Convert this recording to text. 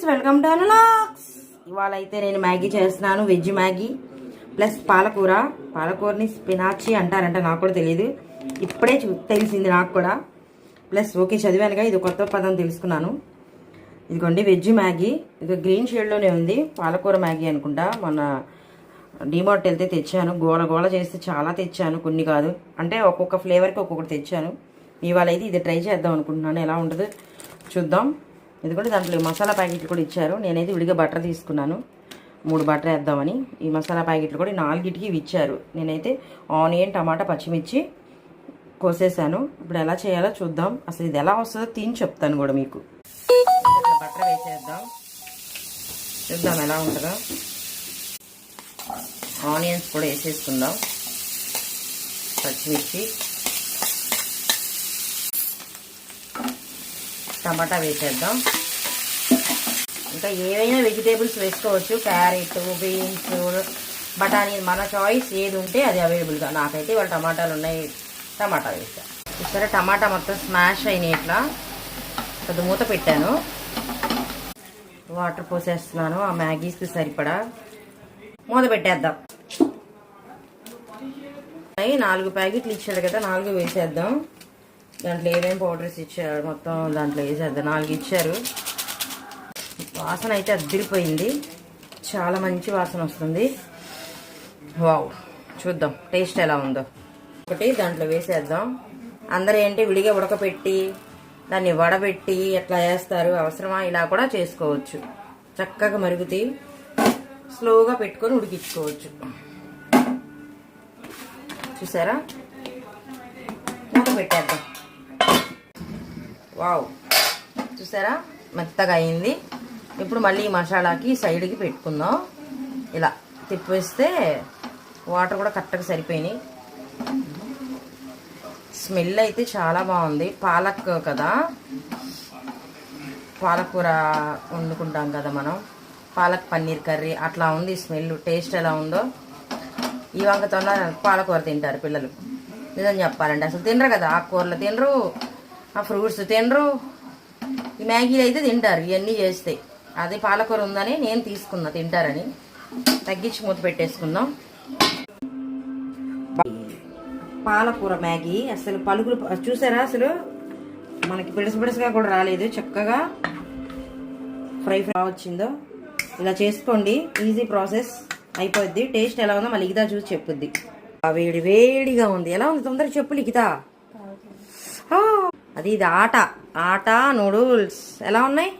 Friends, welcome to analogues. ఇవాళ అయితే నేను మ్యాగీ చేస్తున్నాను, వెజ్ మ్యాగీ ప్లస్ పాలకూరని స్పినాచి అంటారంట, నాకు కూడా తెలియదు, ఇప్పుడే తెలిసింది నాకు కూడా. ప్లస్ ఓకే చదివానుగా, ఇది కొత్త పదం తెలుసుకున్నాను. ఇదిగోండి వెజ్ మ్యాగీ, ఇది గ్రీన్ షేడ్లోనే ఉంది, పాలకూర మ్యాగీ అనుకుంటా. మొన్న డిమార్ట్ వెళ్తే తెచ్చాను, గోల చేస్తే చాలా తెచ్చాను, కొన్ని కాదు, అంటే ఒక్కొక్క ఫ్లేవర్కి ఒక్కొక్కటి తెచ్చాను. ఇవాళ అయితే ఇది ట్రై చేద్దాం అనుకుంటున్నాను, ఎలా ఉంటుందో చూద్దాం. ఇది కూడా దాంట్లో మసాలా ప్యాకెట్లు కూడా ఇచ్చారు. నేనైతే విడిగా బటర్ తీసుకున్నాను, 3 బటర్ వేద్దామని. ఈ మసాలా ప్యాకెట్లు కూడా 4టికి ఇచ్చారు. నేనైతే ఆనియన్, టమాటా, పచ్చిమిర్చి కోసేసాను. ఇప్పుడు ఎలా చేయాలో చూద్దాం. అసలు ఇది ఎలా వస్తుందో తిని చెప్తాను కూడా మీకు. బటర్ వేసేద్దాం, చూద్దాం ఎలా ఉంటుందో. ఆనియన్స్ కూడా వేసేసుకుందాం, పచ్చిమిర్చి, టమాటా వేసేద్దాం. ఇంకా ఏవైనా వెజిటేబుల్స్ వేసుకోవచ్చు, క్యారెట్, బీన్స్, బఠానీ, మన చాయిస్ ఏది ఉంటే అది అవైలబుల్గా. నాకైతే ఇవాళ టమాటాలు ఉన్నాయి, టమాటా వేసా. చూసారా టమాటా మొత్తం స్మాష్ అయినాయి. ఇట్లా కొద్ది మూత పెట్టాను, వాటర్ పోసేస్తున్నాను ఆ మ్యాగీస్కి సరిపడా. మూత పెట్టేద్దాం. 4 ప్యాకెట్లు ఇచ్చాడు కదా, 4 వేసేద్దాం. దాంట్లో ఏమేమి పౌడర్స్ ఇచ్చారు మొత్తం దాంట్లో వేసేద్దాం. 4 ఇచ్చారు. వాసన అయితే అదిరిపోయింది, చాలా మంచి వాసన వస్తుంది. వావ్, చూద్దాం టేస్ట్ ఎలా ఉందో. ఒకటి దాంట్లో వేసేద్దాం. అందరూ ఏంటి విడిగా ఉడకపెట్టి దాన్ని వడబెట్టి ఎట్లా వేస్తారు, అవసరమా? ఇలా కూడా చేసుకోవచ్చు. చక్కగా మరుగుతాయి, స్లోగా పెట్టుకొని ఉడికించుకోవచ్చు. చూసారా, మూత పెట్టేద్దాం. వావ్, చూసారా మెత్తగా అయింది. ఇప్పుడు మళ్ళీ ఈ మసాలాకి సైడ్కి పెట్టుకుందాం. ఇలా తిప్పేస్తే వాటర్ కూడా కరెక్ట్గా సరిపోయినాయి. స్మెల్ అయితే చాలా బాగుంది. పాలక్ కదా, పాలకూర వండుకుంటాం కదా మనం, పాలక్ పన్నీర్ కర్రీ అట్లా ఉంది స్మెల్. టేస్ట్ ఎలా ఉందో. ఈ వంకతో పాలకూర తింటారు పిల్లలు, నిజం చెప్పాలంటే. అసలు తినరు కదా, ఆకుకూరలు తినరు, ఆ ఫ్రూట్స్ తినరు. ఈ మ్యాగీలు అయితే తింటారు ఇవన్నీ చేస్తే. అదే పాలకూర ఉందని నేను తీసుకున్నా, తింటారని. తగ్గించి మూత పెట్టేసుకుందాం. పాలకూర మ్యాగీ అసలు పలుకులు చూసారా, అసలు మనకి పిడసగా కూడా రాలేదు. చక్కగా ఫ్రై వచ్చిందో. ఇలా చేసుకోండి, ఈజీ ప్రాసెస్, అయిపోద్ది. టేస్ట్ ఎలా ఉందో మళ్ళీ లిఖితా చూసి చెప్పుద్ది. వేడిగా ఉంది. ఎలా ఉంది తొందరగా చెప్పు లిఖితా. అది ఇది ఆట నూడిల్స్ ఎలా ఉన్నాయి?